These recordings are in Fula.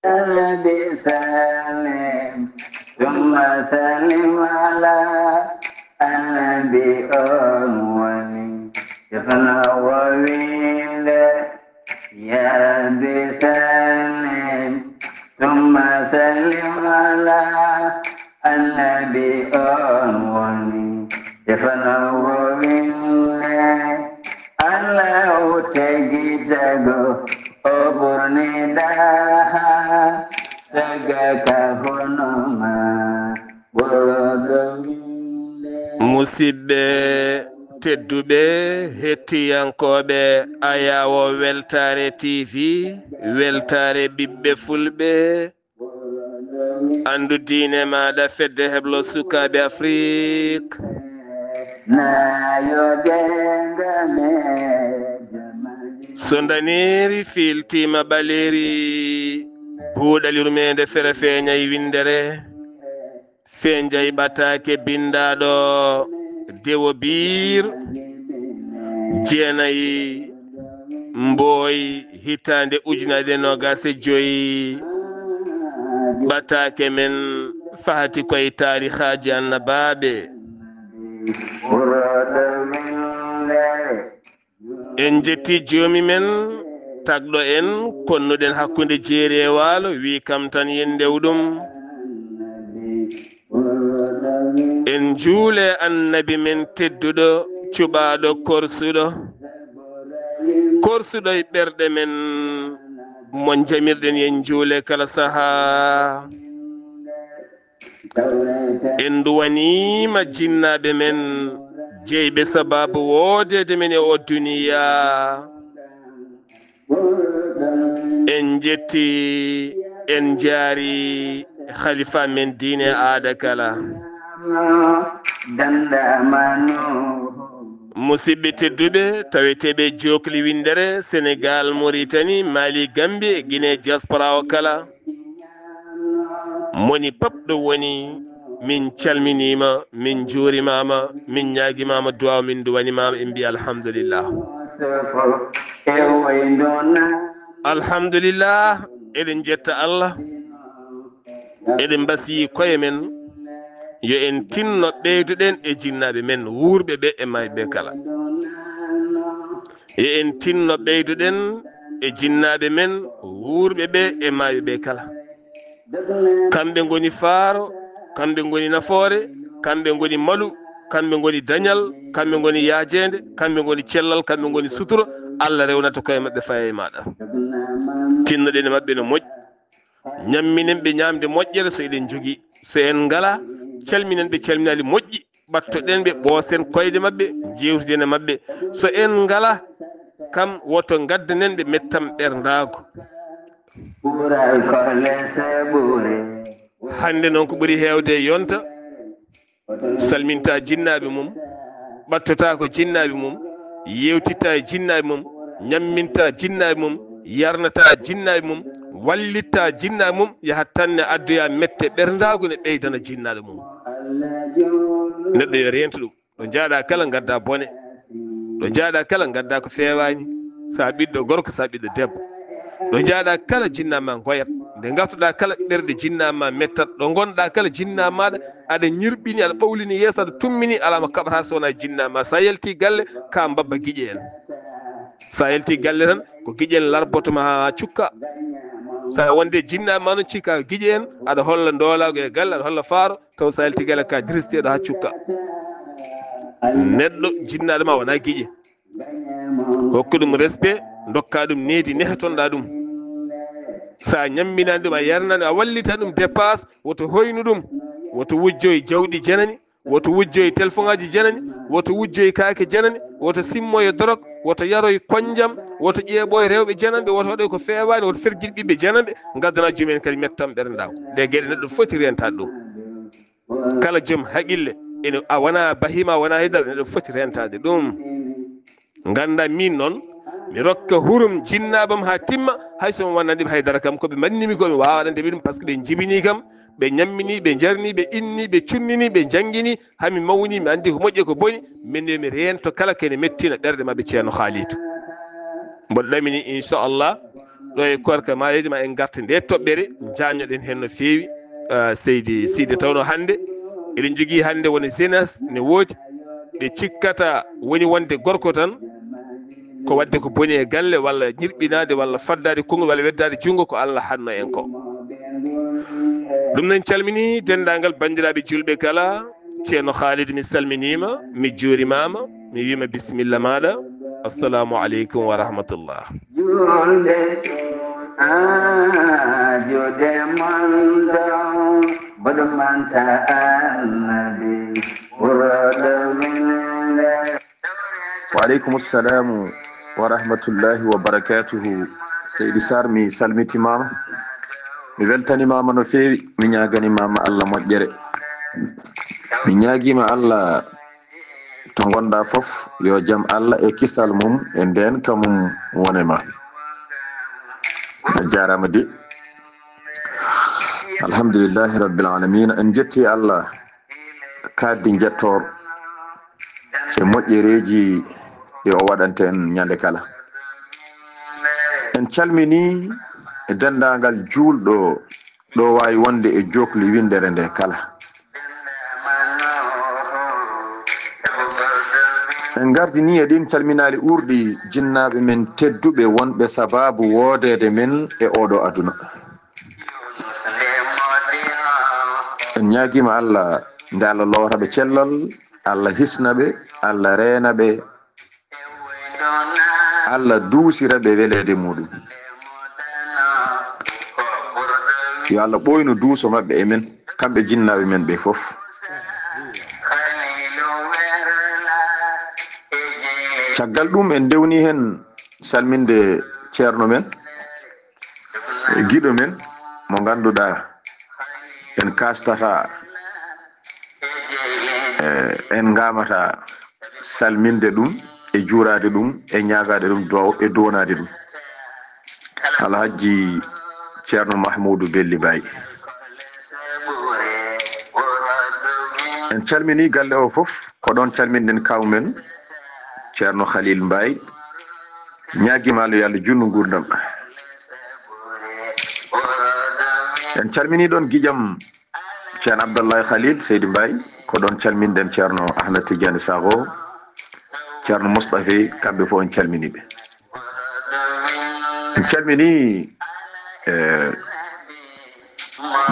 ربي سلم ثم سلم على النبي أولي يفنى وويل يا ربي سلم ثم سلم على النبي أولي يفنى وويل الله تجيجو oburni daha tagaka honoma musidɓe tedduɓe hettiyankoɓe ayawo weltare tv weltare ɓiɓɓe fulɓe andu diine maɗa fedde heblo sukaɓe afrique so daniri filtima ɓaleri buuɗalirmede fere feeñay windere feñjay ɓatake bindaɗo dewo bir jeenayi mboy hitande ujunade nogase joyi ɓatake men fahati koye tarihaji annabaɓe en jetti joomi men tagɗo en konnuɗen hakkude jeeri e waalo wi kam tan yen ndewɗum en juule annabi men tedduɗo cuɓaɗo korsuɗo e ɓerɗe men mo jamirɗen yen juule kala saaha en duwanima jinnaɓe men jeyɓe sababu woodede men e o duniya en jetti en jaari khalifa men diine aada kala musidɓe tedduɓe taweteɓe jokli windere sénégal mauritanie mali gambie guinée diaspora o kala moni papɗo woni min calminima min juurimama min ñaguimama duwaw min duwanimama en mbiya alhamdulillah alhamdulillah eɗen jetta allah eɗen mbasi koye men yo en tinno ɓeyduɗen e jinnaɓe men wuurɓe ɓe e mayɓe kala yo en tinno ɓeyduɗen e jinnaɓe men wuurɓe ɓe e mayɓe ɓe kala kamɓe goni faaro kamɓe goni nafoore kamɓe goni malu kamɓe goni dañal kamɓe goni yaajede kamɓe goni cellal kamɓe goni suturo allah rewnata koye mabɓe faye maɗa tinnoɗen e mabɓe no moƴƴi ñamminen ɓe ñamde moƴƴere so eɗen jogui so en ngala calminen ɓe calminali moƴƴi ɓattoɗen ɓe ɓoosen koyɗe mabɓe jewtiden e mabɓe so en ngala kam woto gaddanen ɓe mettam ɓerdago hande noon ko ɓuuri hewde yonta salminta jinnaɓe mum ɓattota ko jinnaɓe mum yewtitta e jinnaɓe mum ñamminta jinnaɓe mum yarnata jinnaɓe mum wallitta jinnaɓe mum yahat tanne addoya mette ɓerdago ne ɓeydana jinnaɗo mum neɗɗo yo rento ɗum ɗo jaaɗa kala gadda bone ɗo jaaɗa kala gadda ko fewani sa ɓiɗɗo gorko sa ɓiɗɗo debbo ɗo jaaɗa kala jinnama goyat nde gartuɗa kala ɓerɗe jinnama mettat ɗo gonɗa kala jinnama maɗa aɗa ñirɓini aɗa ɓawlini yeeso aɗa tummini alama kaɓata so wona jinnama sa yalti galle ka mbabba guiƴe en sa yalti galle tan ko guiƴe en larbotoma ha cukka sa wonde jinnama noon cikka guiƴe en aɗa holla doolago e galle aɗa holla faaro taw sa yalti galle ka diristeɗo ha cukka neɗɗo jinnaɗo ma wona guiƴe hokku ɗum respect dokka ɗum needi nehatonɗa ɗum sa ñamminani ɗum a yarnani a wallita ɗum dépasse woto hoynu ɗum woto wujjoye jawɗi janani woto wujjoye téléphone aji janani woto wujjoye kaake janani woto simmoye dorog woto yaroye konjam woto ƴeeɓoye rewɓe jananɓe woto waɗoy ko fewani woto ferguiɗ ɓiɓɓe jananɓe gaddana joomumen kadi mettam ɓerdako ɗe gueɗe neɗɗo foti rentade ɗum kala joom haqille ene a wona bahima a wona haydara neɗɗo foti rentade ɗum ganda min noon mi rokka hurum jinnaɓam ha timma haysomi wonnanɗiɓe haydara kam koɓe mannimi ko mi wawa waɗandeɓe ɗum par ce que ɓe jibini kam ɓe ñammini ɓe jarni ɓe inni ɓe cunnini ɓe jangguini hami mawni mi andi ko moƴƴi ko boni min mi rento kala kene mettina ɓerde mabɓe ceerno Halidou mboɗo ɗamini inchallah ɗo e korka mayeji ma en garta nde toɓɓere jañoɗen hen no feewi seydi Sidi tawno hande eɗen jogui hande woni sénas ne woodi ɓe cikkata woni wonde gorko tan ko wadde ko boni e galle walla ñirɓinade walla faddade konngol walla weddade junggo ko Allah hanno en ko ɗum noon calmini dendagal bandiraɓe julɓe kala ceerno Khalid mi salminima mi juurimama mi wima bisimilla maɗa assalamu aleykum wa rahmatullah وعليكم السلام ورحمة الله وبركاته سيدي سار مي سلمتي ماما mi weltanimama no feewi mi ñaganimama Allah moƴƴere mi ñaguima Allah to gonɗa foof yo jaam Allah e kisal mum e nden kamum wonema a jarama de alhamdulillahi rabbil alamin en jetti Allah kaddi jettor e moƴƴereji ɗi o waɗante en ñande kala en calmini e dendagal julɗo ɗo wawi wonde e jokli windere nde kala en gardini e ɗin calminali urɗi jinnaɓe men tedduɓe wonɓe sababu wodede men e oɗo aduna en ñaguima Allah nde Allah lowtaɓe cellal Allah hisnaɓe Allah renaɓe Allah duusiraɓe welede muɗum yo Allah ɓoyno duuso mabɓe e men kamɓe jinnaɓe men ɓe foof caggal ɗum en dewni hen salminde ceerno men e giɗo men mo ganduɗa en kastata en gamata salminde ɗum e juurade ɗum e ñagade ɗum e donade ɗum alhaji ceerno Mahmoudou Belli Baye en calmini galle o foof ko ɗon calminɗen kawmen ceerno Khalil Mbaye ñaguima Allah yo Allah junnu gurdam en calmini ɗon guiƴam ceerno Abdallahi Khalil Seydi Mbaye ko ɗon calminɗen ceerno Ahmed Tidiane Sakho ceerno Moustapha kamɓe fof en calminiɓe en calmini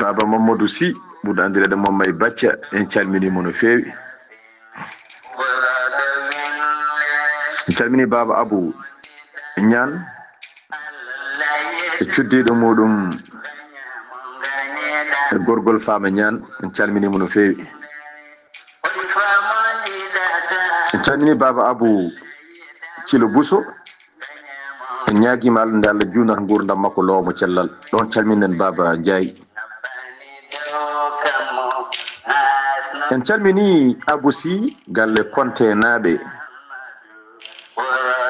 baba Mamadou Sy ɓurɗo andirede Mamay Bacca en calminimo no feewi en calmini baba Abou Ñaan e cuddiɗo muɗum e gorgol Fama Ñaan en calminimo no feewi en calmini baba Abou Thilo Bousso en ñaguima Allah nde Allah junata gurdam makko lowmo cellal ɗon calminen baba Ndiaye en calmini Abou Sy galle Konte naaɓe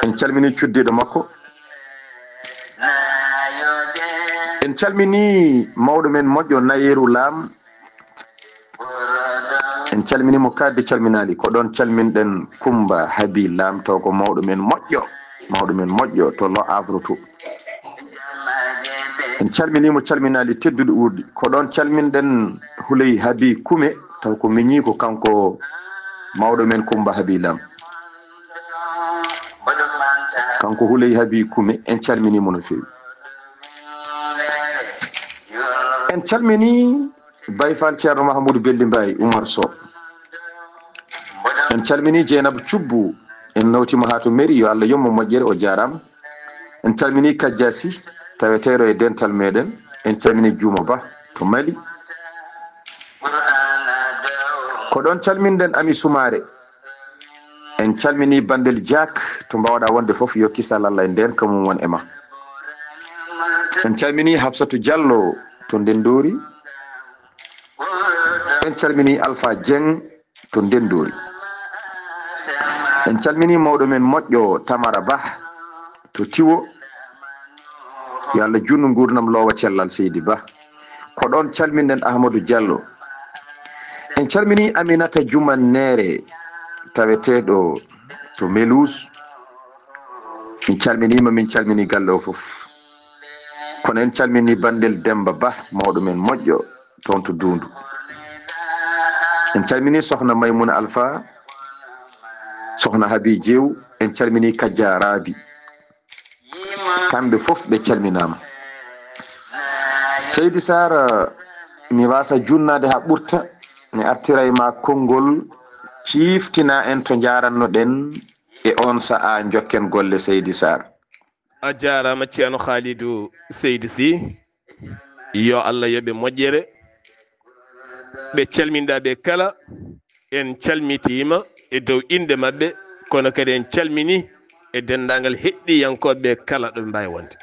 en calmini cuddiɗo makko en calmini mawɗo men moƴƴo Nayeru Lam en calminimo kadde calminali ko ɗon calminɗen Kumba Habi Lam taw ko mawɗo men moƴƴo to Lo Havre to en calminimo calminali tedduɗo urdi ko ɗon calminɗen Huley Habi Kume taw ko miñi ko kanko mawɗo men Kumba Habi Lam kanko Huley Habi Kume en calminimo no fewi en calmini Bayfal ceerno Mahamoudou Belli Mbaye Oumar Sow en calmini Dieynaba Thioubou en nawtimo ha to mairie yo Allah yommo moƴƴere o jarama en calmini Kadja Sy taweteɗo e dental meɗen en calmini Diouma Ba to Mali ko ɗon calminɗen Ami Soumare en calmini Bandel Diak to mbawɗa wonde foof yo kisal Allah e nden kamum won e ma en calmini Hafsatou Diallo to Ndendori en calmini Alpha Dieng to Ndendori en calmini mawɗo men moƴƴo Tamara Ba to Tiwo yo Allah junnu gurdam lowa cellal Seydi Ba ko ɗon calminɗen Ahmadou Diallo en calmini Aminata Juman Nere taweteɗo to Melous min calminima min calmini galle o foof kono en calmini bandel Demba Ba mawɗo men moƴƴo toon to Dundu. En calmini sohna Maymuna Alpha, sohna Habi Jew, en calmini Kadja Rabi, kamɓe fof ɓe calminama. Seydi Sara, mi wasa junnade ha ɓurta mi artira e ma konngol ciiftina en to jarannoɗen e on sa'a jokken golle Seydi Sara. a jarama ceerno Khalidou Seydi Sy, yo Allah yoɓe moƴƴere. ɓe calminɗa ɓe kala en calmitima e dow inde mabɓe, kono kadi en calmini e dendagal heɗɗiyankoɓe kala ɗo mbawi wonde.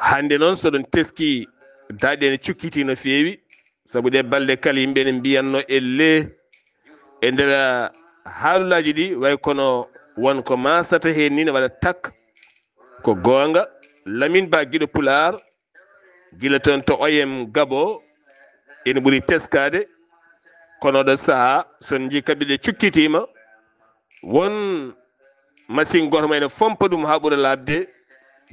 hande noon soɗon teski daɗi ene cukkiti no feewi, saabu ɗe balɗe kala yimɓe ne mbiyanno elle e nder haalullaji ɗi way kono wonko masata hen ni ne waɗa tak ko gonga. Lamine Ba guiɗo Pular gila toon to oyem Gabo ene ɓuuri teskade, kono ɗo saaha son ji kaɓe ɗe cukkitima won machine goto ma ene fompa ɗum ha ɓuura labde.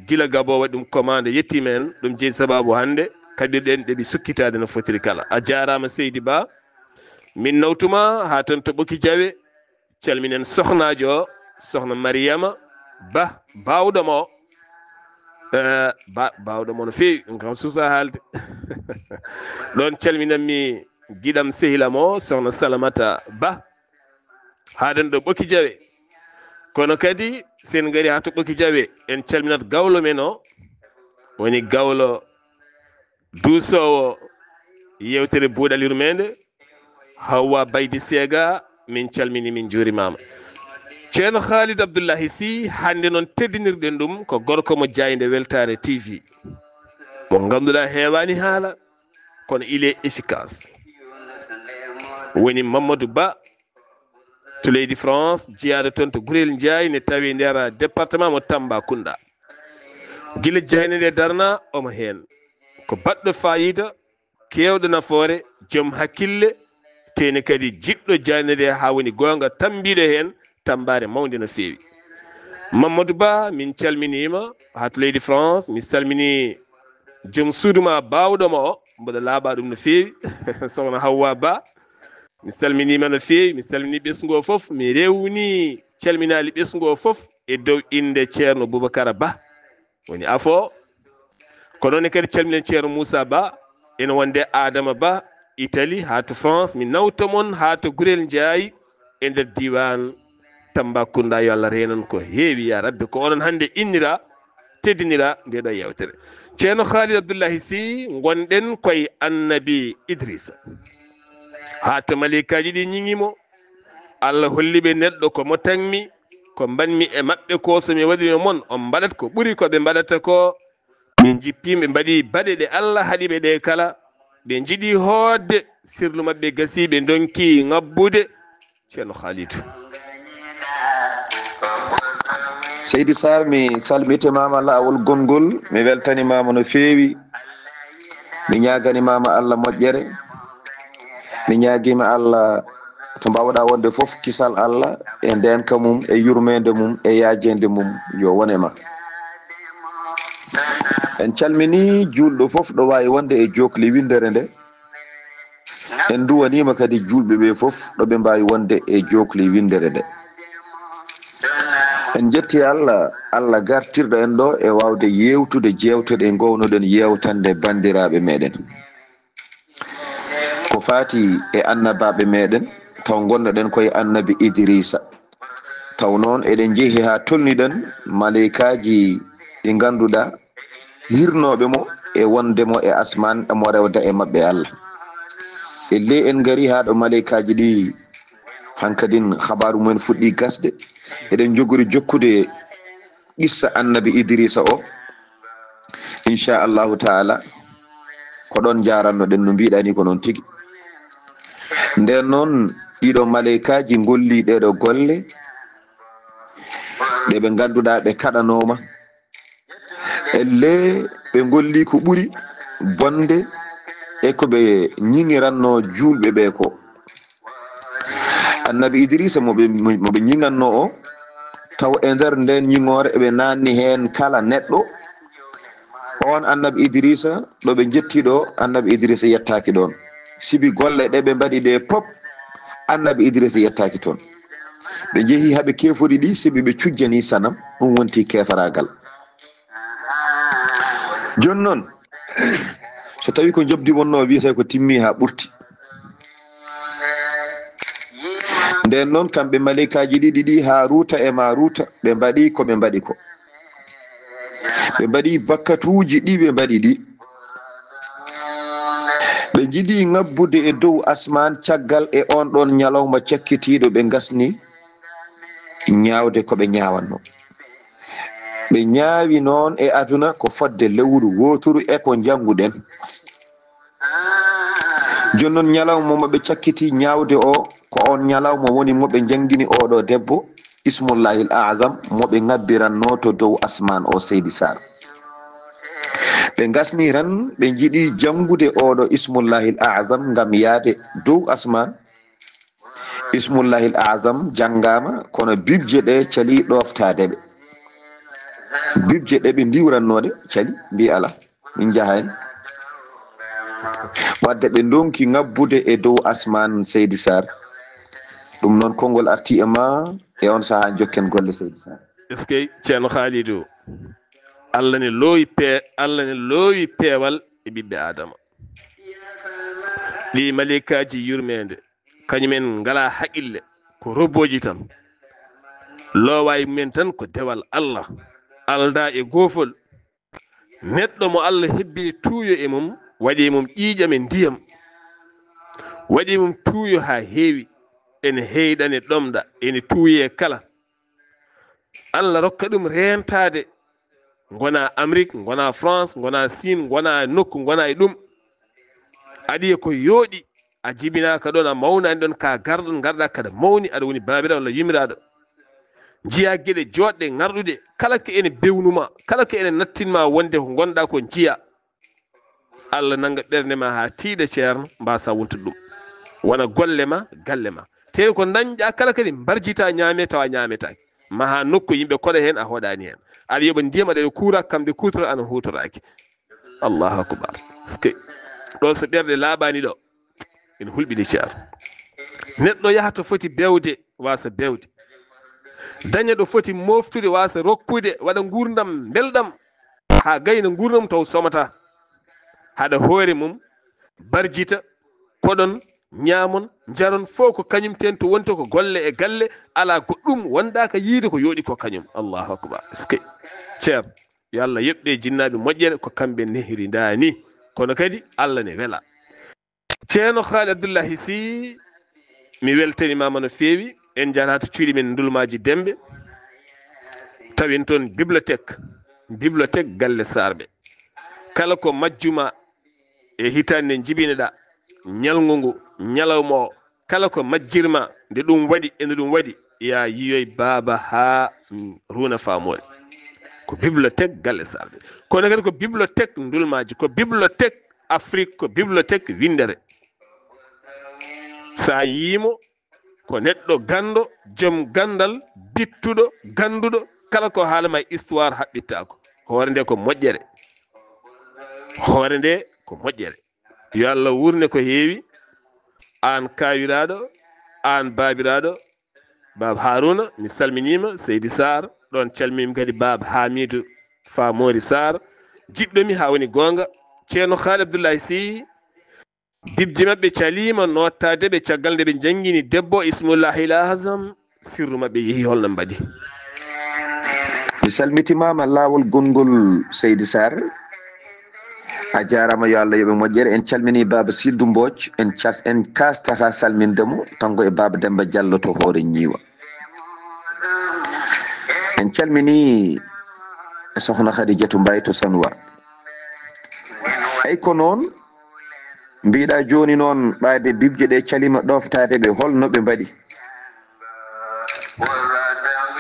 gila Gabo waɗi ɗum commande yettima en, ɗum jeeyi sababu hande kaɓirɗen ɗeɓi sukkitade no fotiri kala. A jarama Seydi Ba, min nawtuma ha ton to Ɓoki Jawe. calminen sohnajo o, sohna Mariama Ba bawɗomo o, bawɗomo no fewi ɗum kam susa haalde ɗon calminanmi giɗam sehilam o sohna Salamata Ba haɗen ɗo Ɓoki Jawe. kono kadi sen gari ha to Ɓoki Jawe en calminat gawlo men o, woni gawlo duusowo yewtere buuɗal yurmede Hawwa Baydi Sega, min calmini min juurimama. ceerno Khalid Abdoullahi Sy, hande noon teddinirɗen ɗum ko gorko mo jayde Weltare TV mo ganduɗa hewani haala kono il est efficace. woni Mamadou Ba to leydi France, jeyaɗo toon to Gurel Ndiaye, ne tawi nder département mo Tambacounda. gila jayne nde darna omo hen ko baɗɗo fayida, kewɗo nafoore, joom hakkille, tene kadi jiɗɗo jayne nde ha woni gonga tambiɗo hen tambare mawde no fewi. Mamadou Ba min calminima ha to leydi France, mi salmini joom suuduma bawɗoma o, mboɗo laaɓa ɗum no fewi sohna Hawwa Ba, mi salminima no fewi. mi salmini ɓesgu o foof, mi rewni calminali ɓesgu o foof e dow inde ceerno Boubacara Ba woni afo. ko noon kadi calminen ceerno Moussa Ba, ene wonde Adama Ba Italie ha to France. mi nawtamon ha to Gurel Ndiaye e nder diwan Tambacounda. yo Allah renan ko heewi ya rabbi, ko onon hande innira teddinira ndeɗo yewtere. ceerno Khalid Abdoullahi Sy, gonɗen koye annabi Idrissa ha to malikaji ɗi ñiŋimo. Allah holliɓe neɗɗo ko mo tanmi, ko mbanmi e maɓɓe ko somi waɗino moon on mbaɗat ko ɓuuri ko ɓe mbaɗata ko. min jippimi ɓe mbaɗi baɗe ɗe Allah haɗiɓe ɗe kala, ɓe jiɗi hoodde sirlu maɓɓe gasi, ɓe donki ngabbude. ceerno Khalidou. Seydi Sar, mi salmitimama lawol gongol, mi weltanimama no fewi, mi ñaganimama Allah moƴƴere, mi ñaguima Allah to mbawɗa wonde foof kisal Allah e ndenka mum e yurmede mum e yajede mum yo wonema. en calmini julɗo foof ɗo wawi wonde e jokli windere nde, en duwanima kadi julɓe ɓe foof ɗoɓe mbawi wonde e jokli windere nde. en jetti Allah, Allah gartirɗo en ɗo e wawde yewtude jewteɗe gownoɗen yewtande bandiraɓe meɗen ko fati e annabaɓe meɗen, taw gonnoɗen koye annabi Idrissa. taw noon eɗen jeehi ha tolniɗen malaikaji ɗi ganduɗa hirnoɓe mo e wondemo e asman emo rewda e mabɓe Allah. elle en gari ha ɗo malaikaji ɗi hankadin habaru mumen fuɗɗi gasde. eɗen jogori jokkude qissa annabi Idrissa o inchallahu taala, ko ɗon jarannoɗen no mbiɗani ko noon tigui. nden noon ɗiɗo malaikaji golli ɗeɗo golle ɗe ɓe ganduɗa ɓe kaɗanoma, elle ɓe golli ko ɓuuri bonde e ko ɓe ñiŋiranno julɓe ɓe ko. annabi Idrissa moɓe ñiŋanno o, taw e nder nden ñiŋore eɓe nanni hen kala neɗɗo on annabi Idrissa ɗo ɓe jetti ɗo annabi Idrissa yettaki ɗon sibi golle ɗe ɓe mbaɗi ɗe pop annabi Idrissa yettaki toon ɓe jeehi haɓe kefori ɗi sibi ɓe cujjani sanam ɗum wonti kefaragal joni noon so tawi ko jobdi wonno wiyete ko timmi ha ɓurti nden noon kamɓe malikaji ɗiɗi ɗi Haruta e Maruta ɓe mbaɗi ko ɓe mbaɗi ko ɓe mbaɗi bakkatuji ɗi ɓe mbaɗi ɗi ɓe jiɗi ngabbude e dow asman caggal e on ɗon ñalawma cakkitiɗo ɓe gasni ñaawde ko ɓe ñawanno ɓe ñaawi noon e aduna ko fodde lewru woturu e ko janguɗen joni noon ñalawma mo ɓe cakkiti ñaawde o ko on ñalawma woni moɓe jangini oɗo debbo ismullahil azam moɓe ngabbiranno to dow asman o Seydi Sar ɓe gasni tan ɓe jiɗi jangude oɗo ismullahil azam ngam yaade dow asman ismullahil azam janngama kono bibje ɗe cali ɗoftadeɓe bibje ɗe ɓe ndiwrannode cali mbi ala min jahen wadde ɓe donki ngabbude e dow asman Seydi Sar ɗum noon konngol arti e ma e on saha jokken golle Seydi Sar. est ce que ceerno Khalidou Allah ne loowi peewal e ɓiɓɓe adama ɗi malikaji yurmede kañumen ngala haqille ko robboji tan loowayi mumen tan ko dewal Allah alda e goofol neɗɗo mo Allah hebbini tuuyo e mum waɗi mum ƴiiƴam e ndiyam waɗi mum tuuyo ha heewi ene heyɗane ɗomɗa ene tuuye kala Allah rokka ɗum rentade gona Amérique gona France gona Sine gona nokku gona e ɗum aɗi ko yooɗi a jibinaka ɗon a mawnani ɗon ka garɗon garɗa kada mawni aɗa woni babiraɗo walla yimiraɗo jiya gueɗe joɗɗe garɗuɗe kala ko ene bewnuma kala ko ene nattinma wonde ko gonɗa ko jiya Allah nanga ɓernde ma ha tiiɗa ceerno mbasa wontude ɗum wona golle ma galle ma te ko dañƴa kala kadi mbarjita ñaame tawa ñaametaki ma ha nokku yimɓe koɗa hen a hoɗani hen aɗa yoɓa ndiyam aɗa kuura kamɓe kutora ana hutoraki allahu akbar ske ɗo so ɓerde laaɓani ɗo ene hulɓini ceerno neɗɗo yaha to foti bewde wasa bewde daña ɗo foti moftude wasa rokkude waɗa gurdam belɗam ha gayna gurdam taw somata haɗa hoore mum barjita koɗon ñaamon jaron fof ko kañum ten to wonto ko golle e galle ala goɗɗum wonɗa ka yiide ko yooɗi ko kañum allahu akbar ske ceerno yo Allah yoɓɓe jinnaɓe moƴƴere ko kamɓe nehiri ndani kono kadi Allah ne wela ceerno Khalid Abdoullahi Sy mi weltanimama no feewi en jarata cuuɗi men ndulmaji dembe tawin toon bibliothèque galle Sarɓe kala ko majjuma e hitande nde jibineɗa ñalngu ngu ñalawma o kala ko majjirma nde ɗum waɗi ende ɗum waɗi ya yiyoy baba ha runa famore ko bibliothèque galle Sarɓe kono kadi ko bibliothèque ndulmaji ko bibliothèque Afrique ko bibliothèque windere sa yimo ko neɗɗo gando joom gandal bittuɗo ganduɗo kala ko haalama histoire haɓɓittako hoore nde ko moƴƴere hoore nde ko moƴƴere yo Allah wurne ko heewi an kawiraɗo an babiraɗo baba Haruna mi salminima Seydi Sar ɗon calmimi kadi baba Hamidou Famori Sar jiɗɗomi ha woni gonga ceerno Khalid Abdoullahi Sy bibje mabɓe calima nottadeɓe caggal nde ɓe jangguini debbo ismullahil azam sirru mabɓe yeehi holno mbaɗi mi salmitimama lawol gongol Seydi Sar a jarama yo Allah yoɓe moƴƴere en calmini baba Sidou Mbodj en kastata salmindemo tanko e baba Demba Diallo to hoore ñiiwa en calmini sohna Khadijatou Mbaye to Sanwa ay ko noon mbiɗa joni noon ɓayde bibje ɗe calima ɗoftade ɓe holno ɓe mbaɗi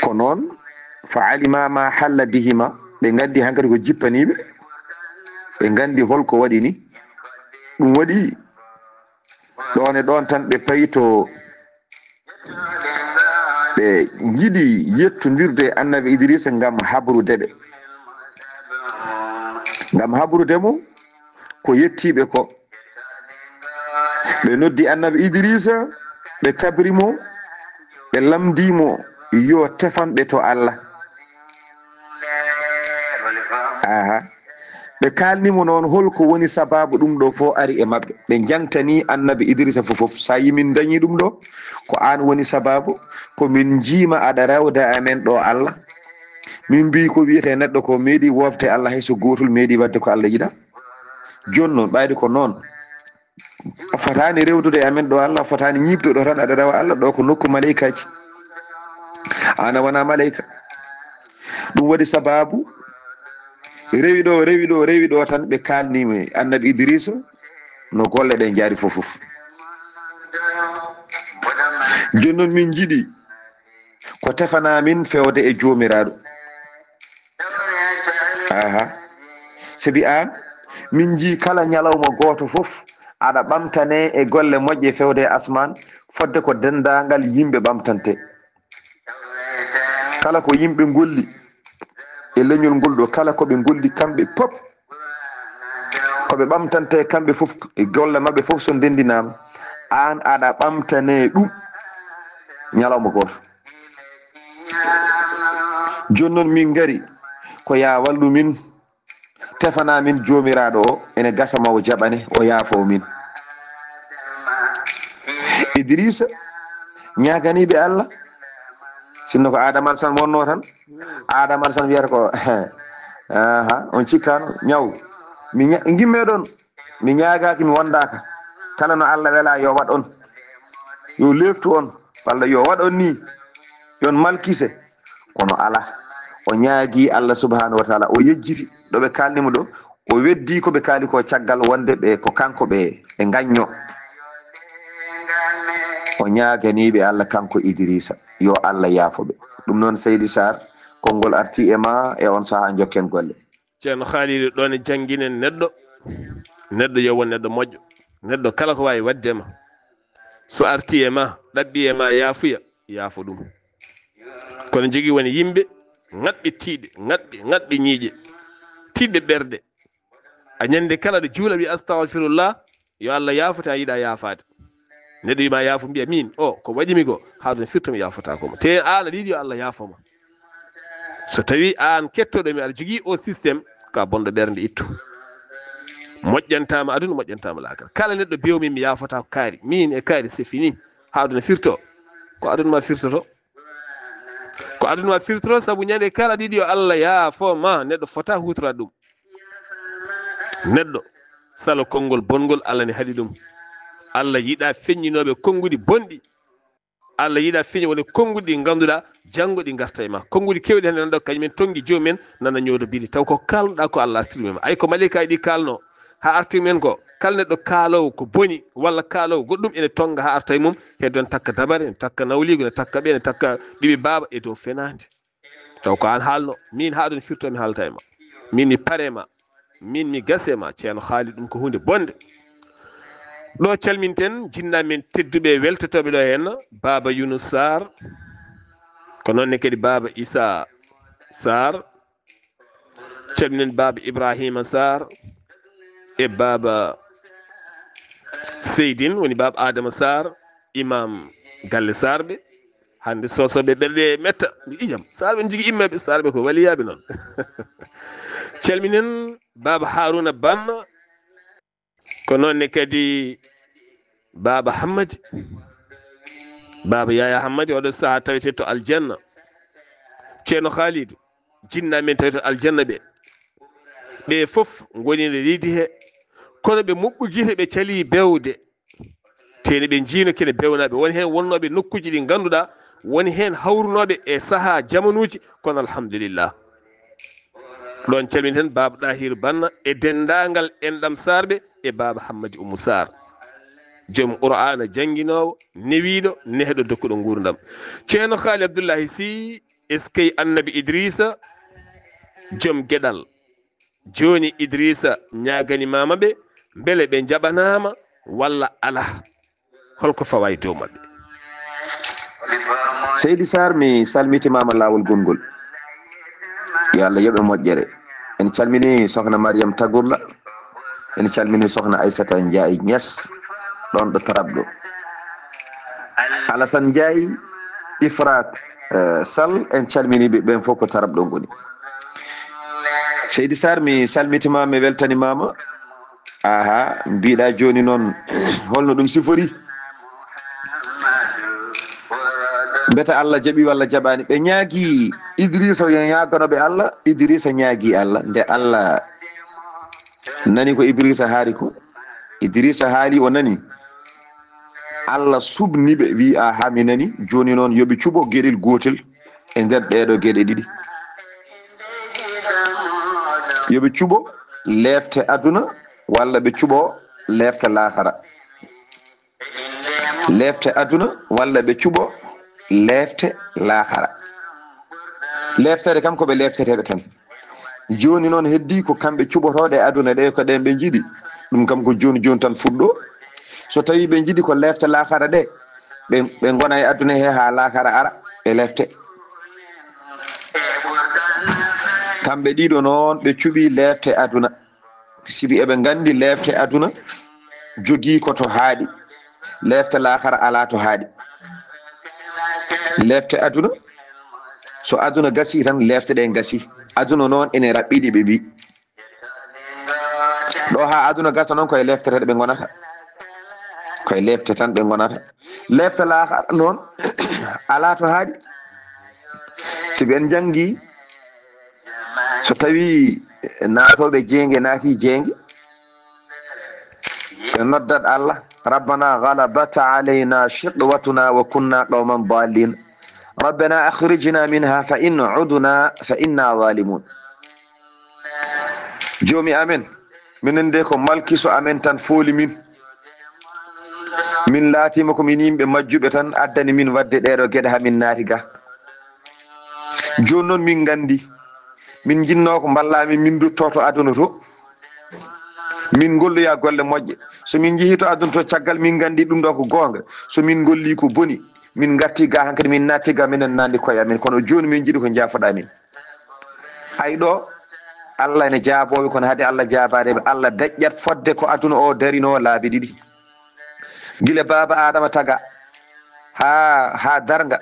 ko noon fa alima ma halla bihima ɓe gandi hankkadi ko jippaniɓe ɓe gandi holko waɗi ni ɗum waɗi ɗon e ɗon tan ɓe payito ɓe jiɗi yettodirde annabi Idrissa gam habrudeɓe ngam habrudemo ko yettiɓe ko ɓe noddi annabi Idrissa ɓe kabrimo ɓe lamdimo yo tefanɓe to Allah aha ɓe kalnimo noon holko woni sababu ɗum ɗo fo ari e maɓɓe ɓe jangtani annabi Idrissa fof sa yi min dañi ɗum ɗo ko an woni sababu ko min jiima aɗa rewda amen ɗo Allah min mbi ko wiyete neɗɗo ko meeɗi wofte Allah hayso gotol meeɗi wadde ko Allah yiɗa joni noon ɓayde ko noon a fotani rewdude amen ɗo Allah a fotani ñibdo ɗo tan aɗa rewa Allah ɗo ko nokku malayikaji ana wona malayika ɗum waɗi sababu rewi ɗo tan ɓe kalnimi annabi Idrissa no golle ɗe jaari fof joni noon min jiiɗi ko tefana min fewde e jomiraɗo aha sabi an min ji kala ñalawma goto fof aɗa ɓamtane e golle moƴƴe fewde e asman fodde ko dendagal yimɓe ɓamtante kala ko yimɓe golli e leñol ngol ɗo kala koɓe golli kamɓe pop koɓe ɓamtante kamɓe fof e golle mabɓe fof so ndendinama an aɗa ɓamtane ɗum ñalawma goto joni noon min gari ko ya wallu min tefana min jomiraɗo o ene gasa ma o jaɓane o yaafo min Idrissa ñaganiɓe Allah sinno ko Adama Alassane wonno tan Adama Alassane wiyata ko aha on cikkano ñaw mi gimmeɗon mi ñagaki mi wondaka kala no Allah wela yo waɗ on yo leftu on walla yo waɗ on ni yon malkise kono ala o ñaagi Allah subhanahu wa ta'ala o yejjiti ɗo ɓe kalnimo ɗo o weddi ko ɓe kaali ko caggal wonde ɓe ko kanko ɓe gañño o ñaaganiɓe Allah kanko Idrissa yo Allah yaafoɓe ɗum noon Seydi Sarr konngol arti e ma e on saha jokken golle ceerno Khalidou ɗon e jannginen neɗɗo yo won neɗɗo moƴƴo neɗɗo kala ko wawi waddema so arti e ma ɗaɓɓi e ma yaafuya yaafo ɗum kono jogui woni yimɓe ŋaɓɓe tiiɗe ŋaɓɓe ñiiƴe tiɗɓe ɓerɗe a ñande kala ɗo juula wi astahfirullah yo Allah yaafuta yiɗa yaafade neɗɗo wima yaafu mbiya min o ko waɗimi ko haadon firta mi yaafata komo te an aɗa yiɗi yo Allah yaafoma so tawi an kettoɗomi aɗa jogui o systéme ka bonɗo ɓernde ittu moƴƴantama aduna moƴƴantama lakara kala neɗɗo bewmi mi yaafata ko kaari min e kaari c'est fini haaduna firto ko aduna ma firtoto ko aduna ma firtoto saabu ñande kala aɗa yiɗi yo Allah yaafoma neɗɗo fota hutorade ɗum neɗɗo salo konngol bongol Allah ne haɗi ɗum Allah yiɗa feññinoɓe konngudi bonɗi Allah yiɗa feññi woni konngudi ɗi ganduɗa janggo ɗi garta e ma konngudi kewɗi hande nanɗo kañumen tonggui jomumen nana ñoodo bidi taw ko kalnoɗa ko Allah artirmen ay ko malikaji ɗi kalno ha artirmen ko kala neɗɗo kaalowo ko boni walla kaalowo goɗɗum ene tonga ha arta e mum heddon takka dabare ene takka nawligo ene takka ɓe ene takka ɓiɓe baaba e dow fenade taw ko an haalno min haɗon firto mi haalta e ma min mi parema min mi gasema ceerno haali ɗum ko hunde bonde ɗo calminten jinnaɓe men tedduɓe weltotoɓe ɗo henna baba Younous Sarr ko noonne kadi baba Issa Sarr calminen baba Ibrahima Sarr e baba Seydine woni baba Adama Sarr imam galle Sarr ɓe hande sosoɓe ɓerɗe metta mi ijam Sarr ɓe jogui immeɓe Sarr ɓe ko waliyaɓe noon calminen baba Harouna Banna ko noonne kadi baba Hammadi baba Yaya Hammadi oɗo saaha tawete to aljanna ceerno Khalidou jinnaɓe men tawete aljanna ɓe fof goni no leydi he kono ɓe moɓɓu guite ɓe cali bewde teni ɓe jiino kene bewnaɓe woni hen wonnoɓe nokkuji ɗi ganduɗa woni hen hawrunoɓe e saaha jamanuji kono alhamdulillah ɗon calminten baba Dahiru Banna e dendagal enɗam Sarɓe e baba Hammadi Oumou Sarr joom Qur'ana jangguinowo newiɗo nehɗo dokkuɗo gurdam ceerno Haali Abdoullahi Sy est-ce que annabi Idrissa joom gueɗal joni Idrissa ñaganimama ɓe beele ɓe jaɓanama walla ala holko fawa e dow mabɓe Seydi Sarr mi salmitimama lawol gongol yo Allah yoɓe moƴƴere en calmini sokhna Mariam Tagourla en calmini sokhna Aissata Ndiaye Niass ɗon ɗo Tarabɗo Alassane Ndiaye Ifra Sall en calmini ɓe ɓen fof ko Tarabɗo ngoni Seydi Sarr mi salmitima mi weltanimama aha mbiɗa joni noon holno ɗum sifori mbeta Allah jaaɓi walla jaɓani ɓe ñaagui Idrissa yo ñaganoɓe Allah Idrissa ñaagui Allah nde Allah nani ko Idrissa haali ko Idrissa haali o nani Allah subniɓe wi aha mi nani joni noon yoɓe cuɓo gueɗel gotel e nder ɗeɗo gueɗe ɗiɗi yoɓe cuɓo lefte aduna walla ɓe cuɓo lefte lahara lefte aduna walla ɓe cuɓo lefte lahara leftere kam koɓe lefteteɓe tan joni noon heddi ko kamɓe cuɓotoɗe aduna ɗe ko ɗen ɓe jiiɗi ɗum kam ko joni joni tan fuɗɗo so tawi ɓe jiiɗi ko lefte lahara ɗe ɓe gona e aduna he ha lahara ara ɓe lefte kamɓe ɗiɗo noon ɓe cuɓi lefte aduna sibi eɓe gandi lefte aduna jogui koto haaɗi lefte lahara ala to haaɗi lefte aduna so aduna gasi tan lefte ɗe gasi aduna noon ene raɓɓiɗi ɓe mbi ɗo ha aduna gasa noon koye lefteteɗe ɓe gonata koye lefte tan ɓe gonata lefte lahara noon ala to haaɗi sibi en jangi so tawi naatoɓe jeenge naati jeenge ɓe noddat Allah rabbana galabat alayna shiqwatuna wa kunna qawman dalin rabbana akhrijna minha fa in udna fa inna zalimun joomi amen minen de ko malkiso amen tan fooli min laatima komin yimɓe majjuɓe tan addani min wadde ɗeɗo gueɗe hamin naati ga joni noon min gandi min jinno ko ballami min dutto to aduna to min golloya golle moƴƴe so min jeehi to aduna to caggal min gandi ɗum ɗo ko gonga so min golli ko boni min garti ga hankkadi min natti ga minen nandi koye amen kono joni min jiiɗi ko jafoɗa min hay ɗo Allah ene jaaboɓe kono haade Allah jabareɓe Allah daƴƴat fodde ko aduna o darino laabi ɗiɗi guila baba adama taga ha darga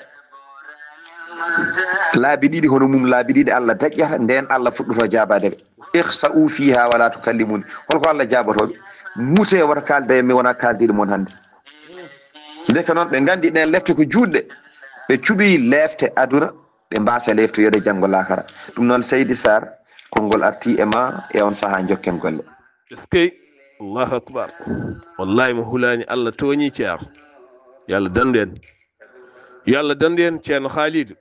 laabi ɗiɗi hono mum laabi ɗiɗi Allah daƴƴata nden Allah fuɗɗoto jabadeɓe ihsa'u fiha wala tukallimuni holko Allah jabotoɓe mute wata kalde mi wona kaldiɗo moon hande ndeka noon ɓe gandi ɗen lefte ko juɗɗe ɓe cuɓi lefte aduna ɓe mbasa leftoyode janggo lakara ɗum noon Seydi Sarr konngol arti e ma e on saaha jokken golle eskey Allahu akbar wallahi mo hulani Allah toñi ceer yo Allah dandu en yo Allah dandu en ceerno Khalidou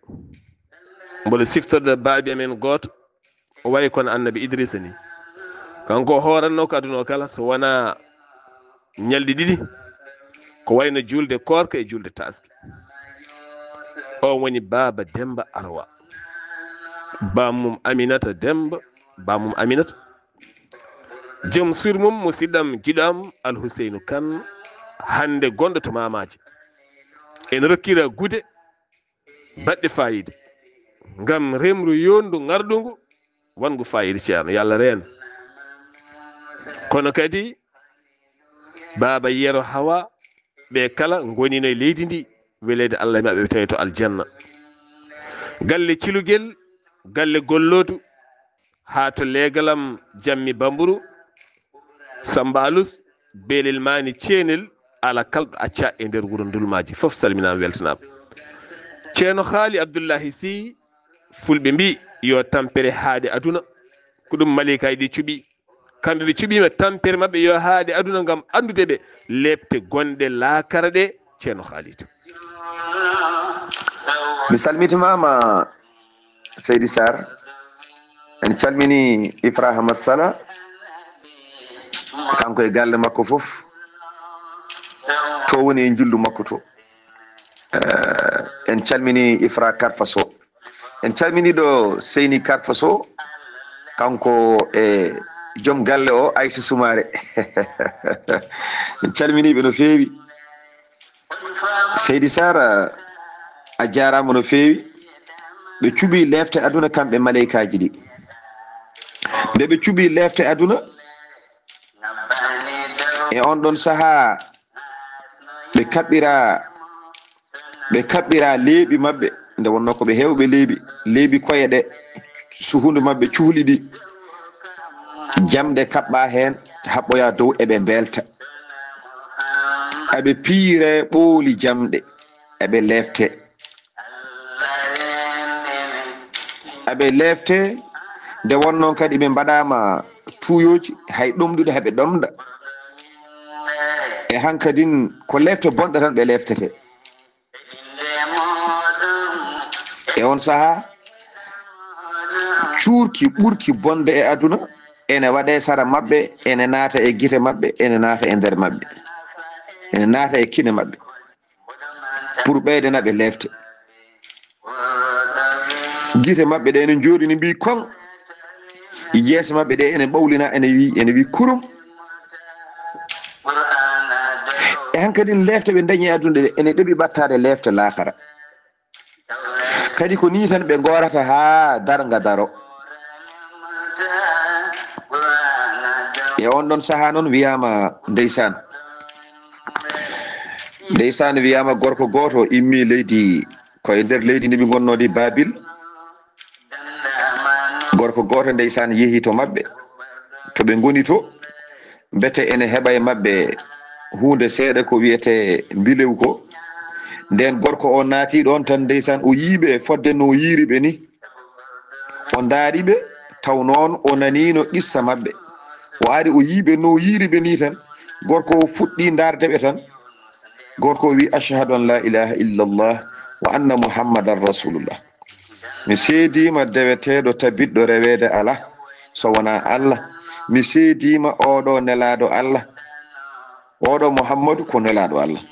mboɗo siftorde baabi amen goto o wayi kono annabi Idrissa ni kanko horanno ko aduna o kala so wona ñalɗi ɗiɗi ko wayno julde korka e julde taske o woni baba Demba Arwa bamum Aminata Demba bamum Aminata joom surmum musidɗam giɗam Alhuseynu Kane hande gonɗo to mamaji en rokkira gude baɗɗe fayida ngam remru yondu ngarɗungu wangu fayida ceerno yo Allah reena kono kadi baba Yero Hawa ɓe kala gonino e leydi ndi welede Allah maɓe tawi to aljanna galle cilugel galle gollodu ha to legalam Jammi Bamburu Samba Alus Belel Mani Cenel ala kalɗo acca e nder wuro Ndulmaji fof salminama weltanama ceerno Haali Abdoullahi Sy fulɓe mbi yo tampere haade aduna ko ɗum malikaji ɗi cuɓi kamɓe ɓe cuɓima tampere mabɓe yo haade aduna gam andude ɓe lebte gonɗe laakara ɗe ceerno Khalidou mi salmitimama Seydi Sarr en calmini Ibrahima Sala kanko e galle makko fof to woni e jullu makko to en calmini Ifra Karfa Sow en calmini ɗo Seyni Karfa Sow kanko e joom galle o Aïssa Soumaré en calminiɓe no feewi Seydi Sarr a jarama no feewi ɓe cuɓi lefte aduna kamɓe maleykaji ɗi nde ɓe cuɓi lefte aduna e on ɗon saha ɓe kaɓɓira leeɓi maɓɓe nde wonno ko ɓe hewɓe leeɓi koye ɗe suhundu maɓɓe cuhli ɗi jamde kaɓɓa hen haɓɓoya dow eɓe belta eɓe piire ɓooli jamɗe eɓe lefte nde wonnon kadi ɓe mbaɗama tuuyoji hay ɗomdude haɓe ɗomda e hankadin ko lefte bonɗe tan ɓe leftete e on saha cuurki ɓurki bonde e aduna ene waɗe sara maɓɓe ene naata e gite maɓɓe ene naata e nder maɓɓe ene naata e kine maɓɓe pour ɓeydena ɓe lefte gite maɓɓe ɗe ene jooɗini mbi kon yeese maɓɓe ɗe ene ɓawlina ene wi kurum e hankadin lefte ɓe dañi aduna ɗe ene ɗeɓi ɓattade lefte laakara kadi ko ni tan ɓe gorata ha darga daro e on ɗon saha noon wiyama ndeysan wiyama gorko goto immi leydi koye nder leydi ndi ɓe gonnodi Babil gorko goto ndeysan yeehi to maɓɓe to ɓe goni to mbete ene heɓa e maɓɓe hunde seeɗa ko wiyete mbilew ko nden gorko o naati ɗon tan ndeysan o yiiɓe fodde no yiiri ɓe ni o daari ɓe taw noon o nanino qissa maɓɓe o ari o yiiɓe no yiiri ɓe ni tan gorko o fuɗɗi dardeɓe tan gorko o wi ashhadu an la ilaha illallah wa anna muhammadan rasulullah mi seedima deweteɗo tabiɗɗo rewede ala so wona Allah mi seedima oɗo nelaɗo Allah oɗo muhammadu ko nelaɗo Allah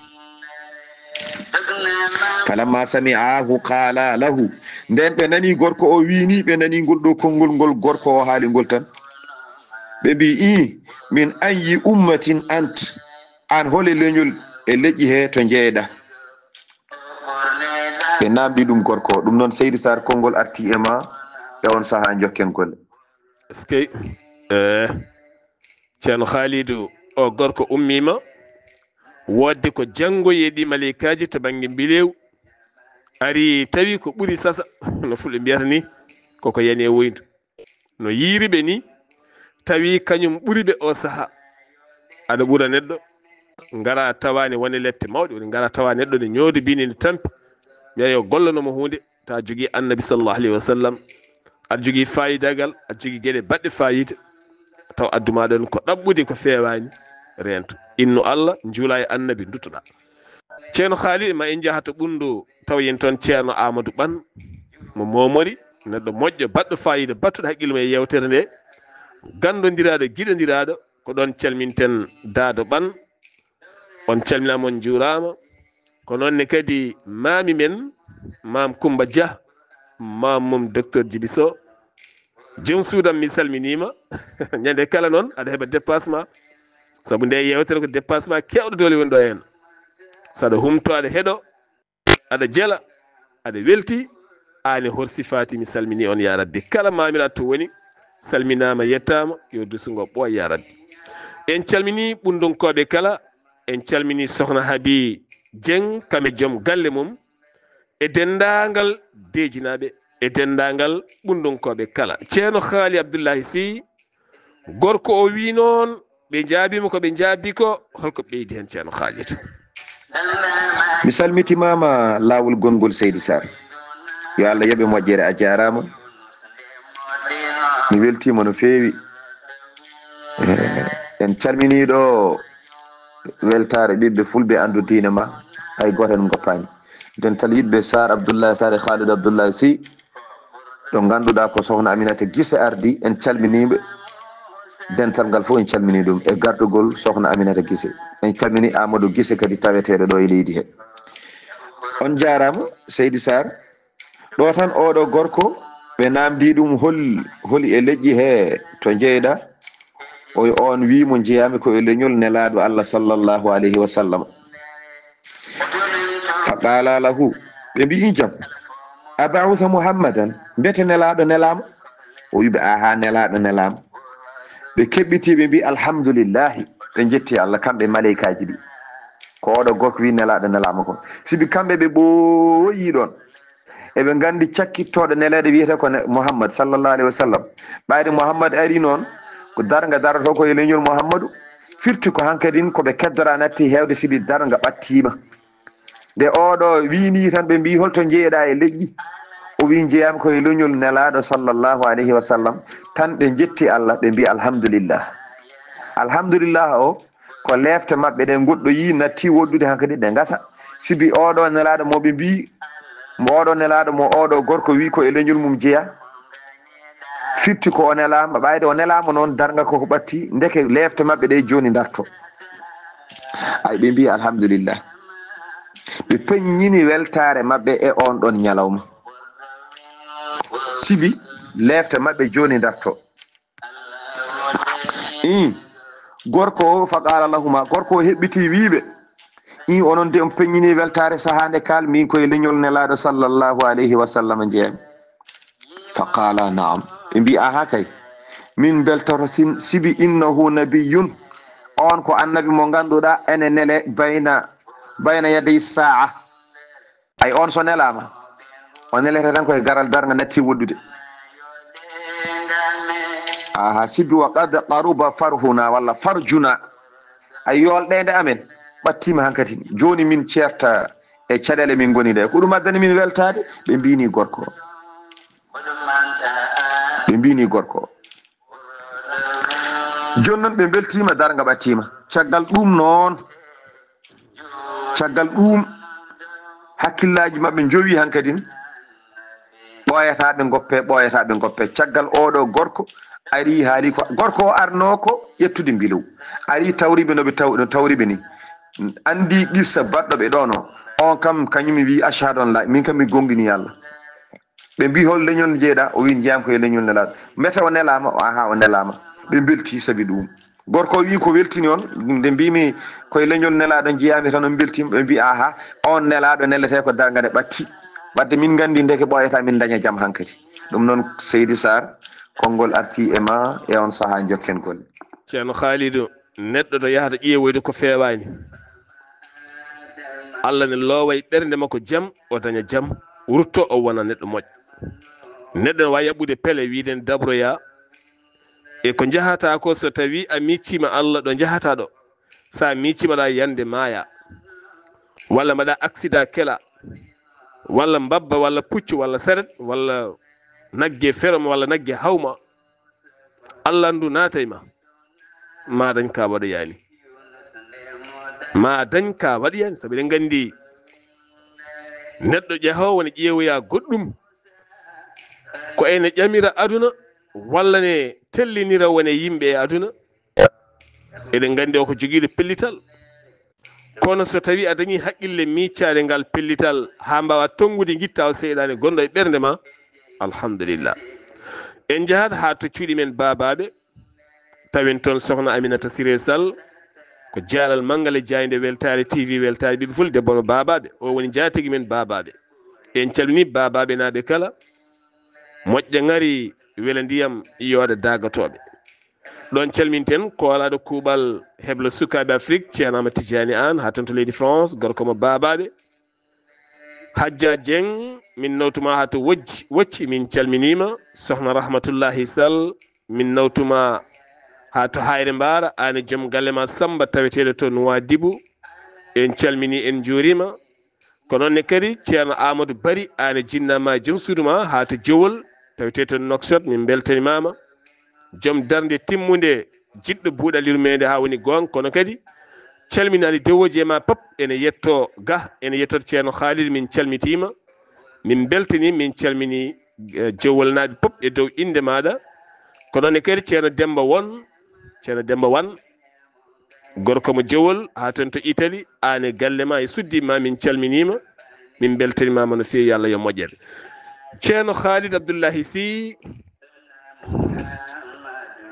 falamma sami'ahu qala lahu nden ɓe nani gorko o wini ɓe nani ngol ɗo konngol ngol gorko o haali ngol tan ɓe mbi i min ayyi ummatin ant an hole leñol e leƴƴi he to jeeyɗa ɓe namdi ɗum gorko ɗum noon Seydi Sarr konngol arti e ma e on saha jokken golle eskey ceerno Khalidou o gorko ummima wodde ko janngoyeɗi malikaji to banggue mbilew ari tawi ko ɓuri sasa no fulɓe mbiyata ni koko yani e woyndu no yiiriɓe ni tawi kañum ɓuriɓe o saaha aɗa ɓura neɗɗo ngara tawani woni lefte mawɗe woni ngara tawa neɗɗo ne ñoodi bini ne tampi mbiya yo gollanomo hunde ta jogui annabi sallallahu alayhi wa sallam aɗa jogui fayidagal aɗa jogui gueɗe baɗɗe fayida taw adduma ɗon ko ɗaɓɓude ko fewani rento innu Allah juula e annabi duttoɗa ceerno Khalid ma en jaha to ɓundu taw yen toon ceerno Amadou Ɓan mo momori neɗɗo moƴƴo baɗɗo fayida battuɗo haqqille mum e yewtere nde gandodiraɗo giɗodiraɗo ko ɗon calminten Dado Ɓan on calminama on juurama ko noonne kadi mami men mam Coumba Dia mam mum docteur Djiby Sow joom suudam mi salminima ñande kala noon aɗa heeɓa dépassement saabu nde yewtere ko dépassement kewɗo dole woni ɗo hen saɗa humto aɗa heeɗo aɗa jela aɗa welti ani horsi fati mi salmini on ya rabbi kala mamiraɗo to woni salminama yettama yo dusugo ɓooy ya rabbi en calmini ɓundunkoɓe kala en calmini sokhna Habi Dieng kame joom galle mum e dendagal dejinaɓe e dendagal ɓundunkoɓe kala ceerno Haali Abdoullahi Sy gorko o wi noon ɓe jaabima ko ɓe jaabi ko holko ɓeydi hen ceerno Haalid mi salmitimama lawol gongol Seydi Sarr yo Allah yoɓe moƴƴere a jarama mi weltima no fewi en calminiɗo weltare ɓiɓɓe fulɓe andu diine ma hay goto en goppani dental yiɗɓe Sarr Abdoullahi Sarr e Khalid Abdoullahi Sy ɗo ganduɗa ko sokhna Aminata Guisse ardi en calminiɓe dental ngal fof en calmini ɗum e gardugol sokhna Aminata Guisse en calmini Amadou Guisse kadi taweteɗo ɗo e leydi he on jarama Seydi Sarr ɗo tan oɗo gorko ɓe namdi ɗum holi e leƴƴi he to jeyɗa oy on wimo jeyami ko e leñol nelaɗo Allah sallallahu alayhi wa sallam fa qala lahu ɓe mbi jam aba'utha Muhammadan mbete nelaɗo nelama o wiɓe aha nelaɗo nelama ɓe keɓɓiti ɓe mbi alhamdulillahi ɓe jetti Allah kamɓe maleykaji ɗi ko oɗo gorko wi nelaɗo nelama ko sibi kamɓe ɓe ɓooyi ɗon eɓe gandi cakkittoɗo neleɗo wiyete ko Muhammad sallallahu alayhi wa sallam ɓayde Muhammad ari noon ko darga daroto ko e leñol Muhammadu firti ko hankkadin koɓe keddora natti hewde sibi darga ɓattima nde oɗo wini tan ɓe mbi holto jeeɗa e leƴƴi o wi jeeyami koye leñol nelaɗo sallllahu alayhi wa sallam tan ɓe jetti Allah ɓe mbi alhamdulillah alhamdulillah o ko lefte mabɓe ɗen goɗɗo yi natti woddude hankkadi ɗe gasa sibi oɗo nelaɗo mo ɓe mbi mo oɗo nelaɗo mo oɗo gorko wi ko e leñol mum jeeya firti ko o nelama ɓayde o nelama noon darga koko ɓatti ndeke lefte mabɓe ɗe joni darto ay ɓe mbi alhamdulillah ɓe peññini weltare mabɓe e on ɗon ñalawma sibi lefte mabɓe joni darto gorko o fa qala lahuma gorko o heɓɓiti wiɓe onon de on peññini weltare sahande kal min koye leñol nelaɗo sallllahu alayhi wa sallam jeeyami fa qala naam ɓe mbi aha kay min beltoto sibi innahu nabiyun on ko annabi mo ganduɗa ene nele bayna yaday saa ay on so nelama o nelete tan koye garal darga natti woddude aha sibi wa qad qaruba farhuna walla farjuna ay yolɗede amen ɓattima hankkadi joni min certa e caɗele min goni ɗe ko ɗum addani min weltade ɓe mbini gorko joni noon ɓe beltima darga ɓattima caggal ɗum hakkillaji mabɓe jowi hankkadin ɓoyataɓe goppe caggal oɗo gorko ari haali ko gorko o arno ko ƴettude mbilow ari tawriɓe no tawriɓe ni andi qissa baɗɗo ɓe ɗono on kam kañum wi ashhadu an la min kam mi gonɗini Allah ɓe mbi hol leñol jeeɗa o wi jeyam koye leñol nelaɗo mete o nelama o nelama ɓe belti saabi ɗum gorko o wi ko weltini on nde mbimi koye leñol nelaɗo jeyami tan on beltima ɓe mbi aha on nelaɗo nellete ko darga nde ɓatti wadde min gandi ndeke ɓoyata min daña jaam hankkadi ɗum noon Seydi Sarr konngol arti e ma e on saaha jokken golle ceerno Khalidou neɗɗo to yahata ƴeewoyde ko fewani Allah ne loowa e ɓernde makko jaam o daña jaam rutto o wona neɗɗo moƴƴo neɗɗo ne wawi yaɓɓude pele wiiden dabroya e ko jahata ko so tawi a miccima Allah ɗo jahata ɗo sa miccimaɗa yande maaya walla mbaɗa accident kela walla mbabba walla puccu walla seret walla nagge ferma walla nagge hawma Allah ndu naatay ma dañ ka waɗoyani sabi ɗen gandi neɗɗo ƴehowo ne ƴeewoya goɗɗum ko ene ƴamira aduna walla ne tellinira wone yimɓe e aduna eɗen gandi o ko joguiɗo pellital kono so tawi a dañi haqqille miccade ngal pellital ha mbawa tongude guitta o seyɗane gonɗo e ɓernde ma alhamdulillah en jahat ha to cuuɗi men babaɓe tawen toon sohna Aminata Siré Sall ko jaalal manggal e jayde weltare TV weltare ɓiɓe fulde debbono babaɓe o woni jatigui men babaɓe en calmini babaɓe naaɓe kala moƴƴa ngari wela ndiyam yooɗa dagatoɓe ɗon calminten ko walaɗo kuuɓal heblo sukaɓe Afrique ceerno Amadou Tidiani Anne ha toon to leydi France gorko mo babaɓe Hadja Dieng min nawtuma ha to wocci min calminima sohna Rahmatullahi Sall min nawtuma ha to Hayre Mbara ani joom galle ma Samba taweteɗo to Nouadhibou en calmini en juurima ko noonne kadi ceerno Amadou Bari ani jinnama joom suudu ma ha to Jowol tawete to Nouakchott min beltanimama joom darde timmude jiɗɗo buuɗal yurmede ha woni gonga kono kadi calminani dewoji e ma pop ene yetto ga ene yettoto ceerno Khalid min calmitima min beltani min calmini Jowol naaɓe pop e dow inde maɗa ko noonne kadi ceerno Demba Wan gorko mo Jowol ha ton to Italie ane galle ma e suddima min calminima min beltanimama no fewi Allah yo moƴƴere ceerno Khalid Abdoullahi Sy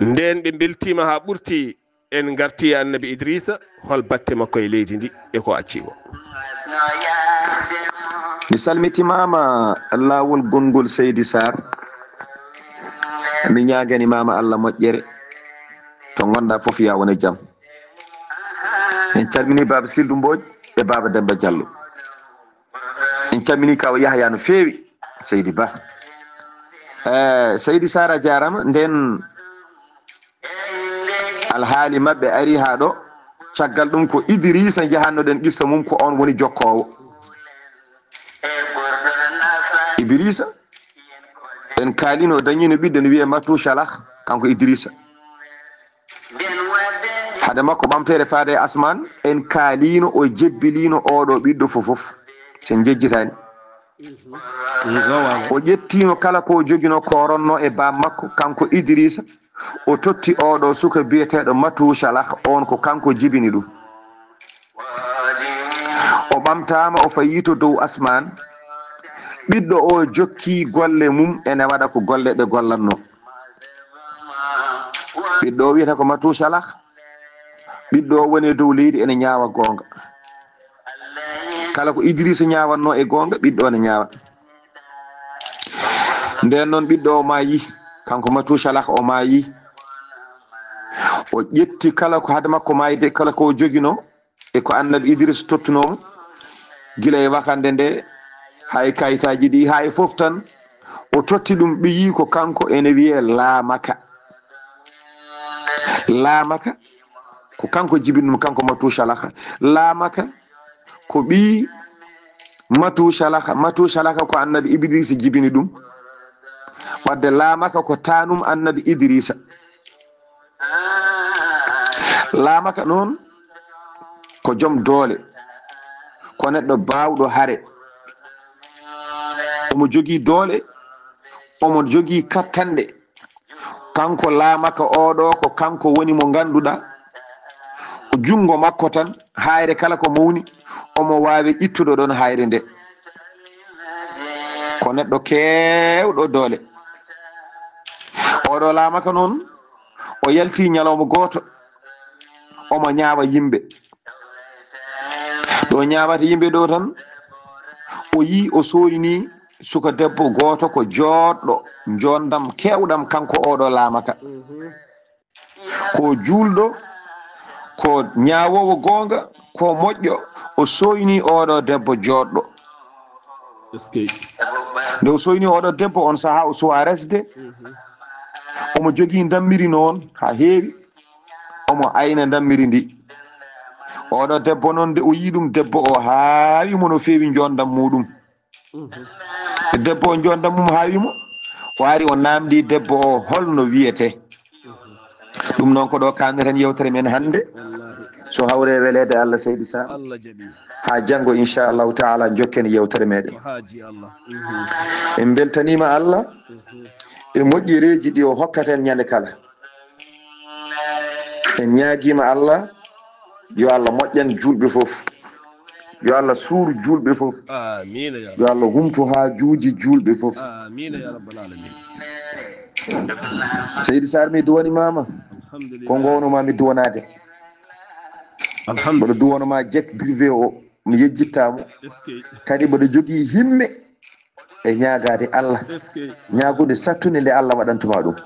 nden ɓe beltima ha ɓurti en garti annabi Idrissa hol batte makko e leydi ndi e ko acci o mi salmitimama lawol gongol Seydi Sarr mi ñaganimama Allah moƴƴere to gonɗa fof ya wona jaam. En calmini baba Sildou Mbodj e baba Demba Diallo. En calmini kaw Yahya no feewi Seydi Ba. Seydi Sara jarama nden alhaali mabɓe ari ha ɗo caggal ɗum ko Idrissa jahannoɗen qissa mum ko on woni jokkowo. Idrissa en kaalino dañino ɓiɗɗo no wiye Matou Chalah kanko Idrissa hade makko ɓamtere faade asman en kaalino o jebbilino oɗo ɓiɗɗo fofof sen jejjitani o ƴettino kala ko jogino ko ronno e bam makko kanko Idrissa o totti oɗo suka biyeteɗo Matou Chalah on ko kanko jibini ɗum o ɓamtama o fayito dow asman ɓiɗɗo o jokki golle mum ene waɗa ko golle ɗe gollatno ɓiɗɗo o wiyata ko Matou Chalah ɓiɗɗo o woni dow leydi ene ñaawa gonga kala ko Idrissa ñawanno e gonga ɓiɗɗo ne ñaawa nden noon ɓiɗɗo o maayi kanko Matou Chalah o maayi o ƴetti kala ko hade makko maayde kala ko jogino e ko annabi Idrissa tottunomo gila e wakande nde hay kayitaji ɗi hay fof tan o totti ɗum ɓiyi ko kanko ene wiye laamaka ko kanko jibini ɗum kanko Matou Chalah laamaka ko ɓi Matou Chalah ko annabi Idrissa jibini ɗum wadde laamaka ko tanum annabi Idrissa laamaka noon ko joom doole ko neɗɗo bawɗo hare omo jogii doole omo jogii kattanɗe kanko laamaka oɗo ko kanko woni mo ganduɗa o jungo makko tan hayre kala ko mawni omo wawi ittuɗo ɗon hayre nde ko neɗɗo kewɗo doole oɗo laamaka noon o yalti ñalawma goto omo ñaawa yimɓe ɗo ñaawata yimɓe ɗo tan o yi o soyni suka debbo goto ko joɗɗo jondam kewɗam kanko oɗo laamaka ko julɗo ko ñaawowo gonga ko moƴƴo o soyni oɗo debbo joɗɗo nde o soyni oɗo debbo on saaha o suwa resde omo jogii dammiri noon ha heewi omo ayna dammiri ndi oɗo debbo noon nde o yi ɗum debbo o haawimo no feewi jondam muɗum debbo o jondam mum haawimo o ari o namdi debbo o holno wiyete ɗum noon ko ɗo kalneten yewtere men hannde so hawre welede Allah Seydi Sa ha janggo inchallahu taala jokken yewtere meɗen en beltanima Allah e moƴƴereji ɗi o hokkaten ñande kala en ñaaguima Allah yo Allah moƴƴan julɓe fof yo Allah suuru julɓe fof yo Allah humtu ha juuji julɓe fof Seydi Sar mi duwanimama ko gownoma mi duwanade mbaɗa duwanoma Jek Privé o mi yejjittamo kadi mbaɗa jogui himme e ñaagade Allah ñaagude sattude nde Allah waɗantuma ɗum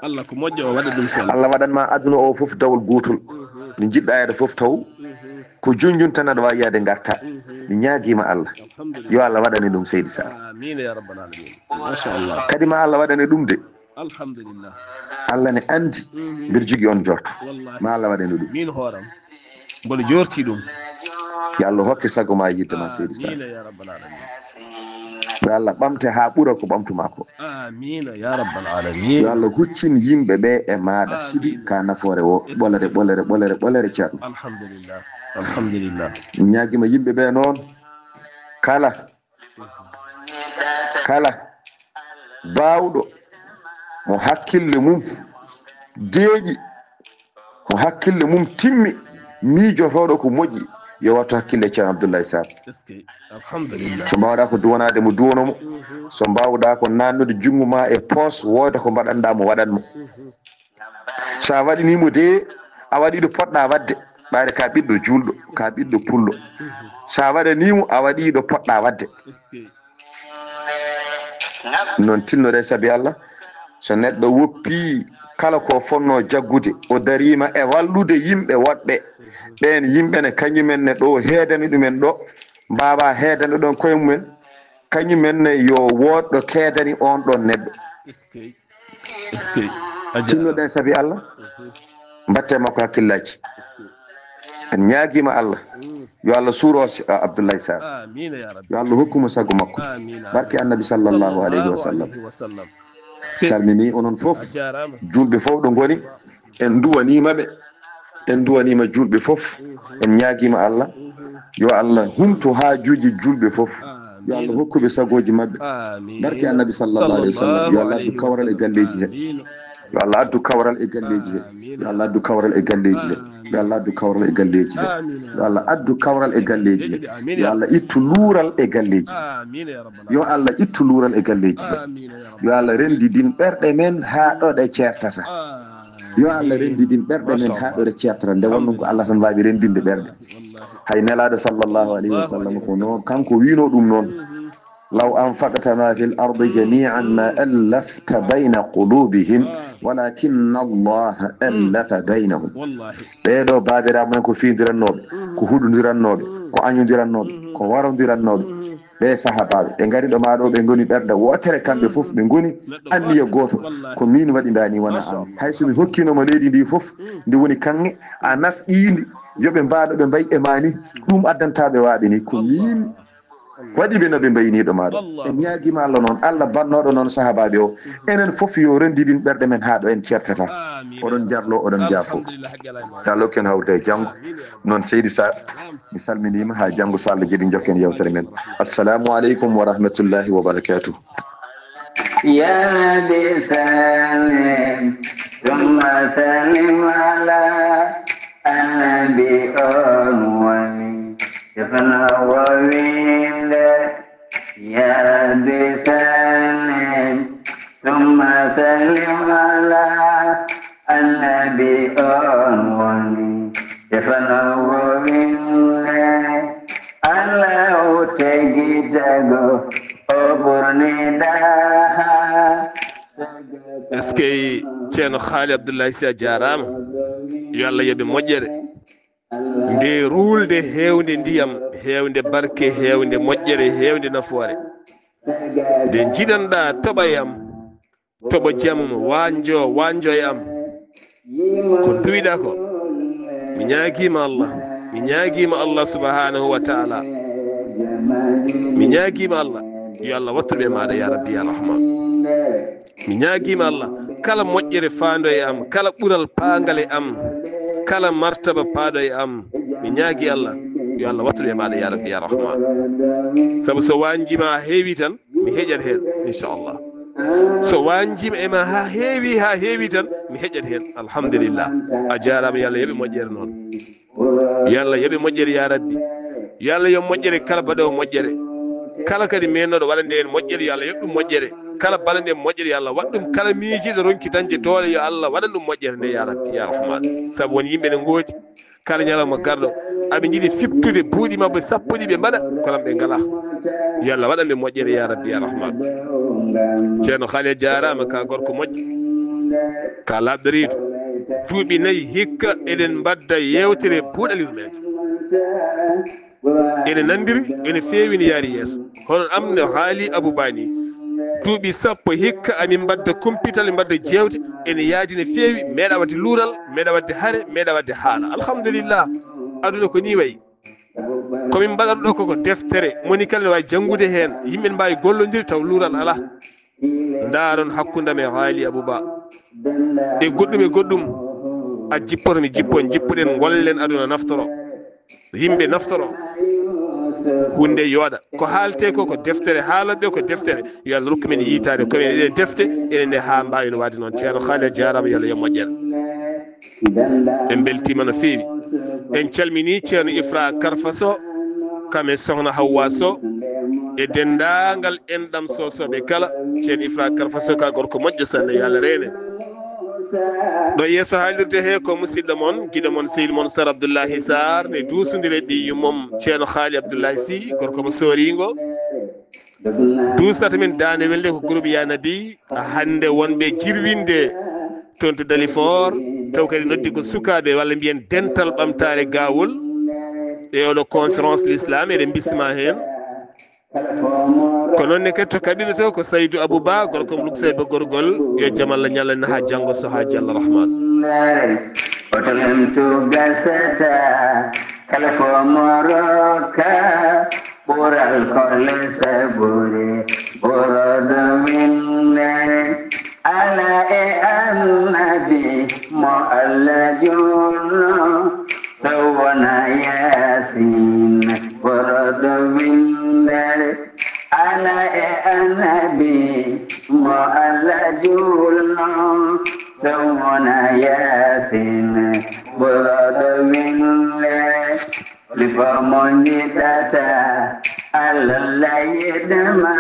Allah ko moƴƴo o waɗa ɗum sel Allah waɗanma aduna o fof dawol gotol nde jiɗɗa yade fof taw ko jonjun tan aɗa wawi yaade garta mi ñaaguima Allah yo Allah waɗane ɗum Seydi Sar amin ya rabbal alamin machallah kadi ma Allah waɗane ɗum de alhamdulillah Allah ne andi mbiɗa jogui on jorto ma Allah waɗane ɗum min hooram mboɗo jorti ɗum yo Allah hokke sago ma yidde ma Seydi Sar ya rabbal alamin yo Allah ɓamte ha ɓuura ko ɓamtuma ko amina ya rabbal alamin yo Allah huccin yimɓe ɓe e maɗa sidi ka nafoore o ɓolere ceerno alhamdulillah ñaguima yimɓe ɓe noon kala bawɗo mo hakkille mum deeƴi mo hakkille mum timmi miijotoɗo ko moƴƴi yo wattu hakkille ceerno Abdoulaye Sarr so mbawɗa ko duwanade mo duwanomo so mbawɗa ko nannude jungo ma e poos wooda ko mbaɗanɗa mo waɗanmo sa waɗinimo de a waɗi ɗo poɗɗa wadde ɓayde ka ɓiɗɗo julɗo ka ɓiɗɗo pullo sa waɗanimo a waɗi ɗo poɗɗa wadde noon tinnore saabi Allah so neɗɗo woppi kala ko fonno jaggude o darima e wallude yimɓe woɗɓe ɓen yimɓe ne kañumen ne ɗo heedani ɗumen ɗo mbawa heedande ɗon koye mumen kañumen ne yo woɗɗo keedani on ɗon neɗɗo tinnoɗen saabi Allah mbatte makko hakkillaji en ñaaguima Allah yo Allah suuro Abdoulaye Sarr yo Allah hokkuma sago makko barke annabi sallllahu alayhi wa sallam salmini onon fof julɓe fof ɗo goni en duwanimaɓe en duwanima julɓe fof en ñaaguima Allah yo Allah humto haajuji julɓe fof yo Allah hokkuɓe sagoji mabɓe barke annabi sallllahu alayhi wa sallam yo Allah addu kawral e galleji he yo Allah addu kawral e galleji he yo Allah addu kawral e galleji he yo Allah addu kawral e galleji he yo Allah addu kawral e galleji he yo Allah ittu luural e galleji yo Allah ittu luural e galleji he yo Allah rendidin ɓerɗe men ha ɗoɗe ceertata yo Allah rendidin ɓerɗe men ha ɗoɗe ceertata nde wonnum ko Allah tan wawi rendinde ɓerɗe hay nelaɗo sallllahu alayhi wa sallam ko noon kanko wino ɗum noon law anfaqta ma fi l ardi jamian ma allafta bayna qulubihim walakinna allaha allafa baynahum ɓeɗo babiraɓe men ko fidirannoɓe ko huɗodirannoɓe ko añodirannoɓe ko warodirannoɓe ɓe sahabaɓe ɓe gari ɗo maɗo ɓe goni ɓerɗe wotere kamɓe fof ɓe goni anniya goto ko min waɗi ndani wona an hay somi hokkinoma leydi ndi fof ndi woni kanŋe a nafɗindi yoɓe mbaɗo ɓe mbayi e mani ɗum addantaɓe waɗe ni ko min waɗi ɓe no ɓe mbayiniɗo maɗo en ñaaguima Allah noon Allah bannoɗo noon sahabaɓe o enen fof yo rendidin ɓerɗe men ha ɗo en ceertata oɗon jarlo oɗon jaafo yo Allah hokken hawrude e janggo noon Seydi Sarr mi salminima ha janggo so Allah jiiɗi jokken yewtere men assalamu aleykum wa rahmatullahi wa barakatuh يا بسلم ثم سلم على النبي أنواني يفنى وويل يا بسلم ثم سلم على النبي أنواني يفنى وويل الله تجي جاغو est ce que ceerno Haali Abdoulaye Sy a jarama yo Allah yoɓe moƴƴere nde rulde hewde ndiyam hewde barke hewde moƴƴere hewde nafoore nde jiɗanɗa toɓa e am toɓa jaam wanjo e am ko duwiɗa ko mi ñaaguima Allah subhanahu wa taala mi ñaaguima Allah yo Allah wattuɓe maɗa ya rabbi ya rahman mi ñaaguima Allah kala moƴƴere faando e am kala ɓural paangal e am kala martaba paaɗo e am mi ñaagui Allah yo Allah wattuɗe maɗa ya rabbi ya rahman saabu so wanjima ha heewi tan mi heƴat hen inchallah so wanjima ema ha heewi tan mi heƴat hen alhamdulillah a jarama yo Allah yooɓe moƴƴere noon yo Allah yooɓe moƴƴere ya rabbi yo Allah yo moƴƴere kala baɗowo moƴƴere kala kadi mennoɗo waɗande en moƴƴere yo Allah yoɓɗum moƴƴere kala balande en moƴƴere yo Allah waɗɗum kala miijiɗo ronki dañde doole yo Allah waɗan ɗum moƴƴere nde ya rabbi ya rahman saabu won yimɓe ne gooti kala ñalawma garɗo aɓe jiiɗi fiptude buuɗi mabɓe sappo ɗi ɓe mbaɗa kono ɓe ngala yo Allah waɗan ɓe moƴƴere ya rabbi ya rahman ceerno Haali a jarama ka gorko moƴƴo ka labdoriɗo duuɓi nayyi hikka eɗen mbadda yewtere buuɗaliru meje ene nandiri ene feewi ne yaari yeeso hono am no haali Aboubani duuɓi sappo hikka amin mbadda kumpital mbadda jewte ene yaadi ne feewi meeɗa wadde luural meeɗa wadde hare meeɗa wadde haala alhamdulillah aduna ko ni wayi komin mbaɗata ɗo koko deftere moni kala ne wawi janngude heen yimɓe ne mbawi gollodiri taw luural ala ndaron hakkundam e haali Abouba e goɗɗum a jippoto mi jippon jippuɗen gollen aduna naftoro yimɓe naftoro hunde yooɗa ko haalte ko deftere haalaɓe ko deftere yo Allah rokku men yiitade komin eɗen defte enen ne ha mbawi no wadde noon ceerno Haali a jarama yo Allah yo moƴƴere en beltima no feewi en calmini ceerno Ifra Karfa Sow kamen sohna Hawwa Sow e dendagal enɗam sosoɓe kala ceerno Ifra Karfa Sow ka gorko moƴƴo sanne yo Allah reene ɗo yeeso haalirde he ko musidɗo moon guiɗo moon sehil moon Sar Abdoullahi Sarr ne duusodiri ɓiyu mom ceerno Haali Abdoulaye Sy gorko mo sorigo dusata min dande welde ko groupe ya nabi hande wonɓe jirwinde toon to Dalifort taw kadi noddi ko sukaɓe walla mbiyen dental ɓamtare gawol e oɗo conférence l'islam eɗen bisma hen ko noonne kadi to kaɓiɗoto ko Saydou Abouba gorko mo luksayba gorgol yo jaam Allah ñallanno ha janggo so haji Allah rahman otolem tu gasata kala fo moroka ɓural kolle sabure ɓuroɗo minne ala e annabi mo Allah junno sowona yasin ɓuroɗo minne ala e annabi mo Allah junno sowona yasin ɓuroɗo minne lifo mo jiɗata Allah layidema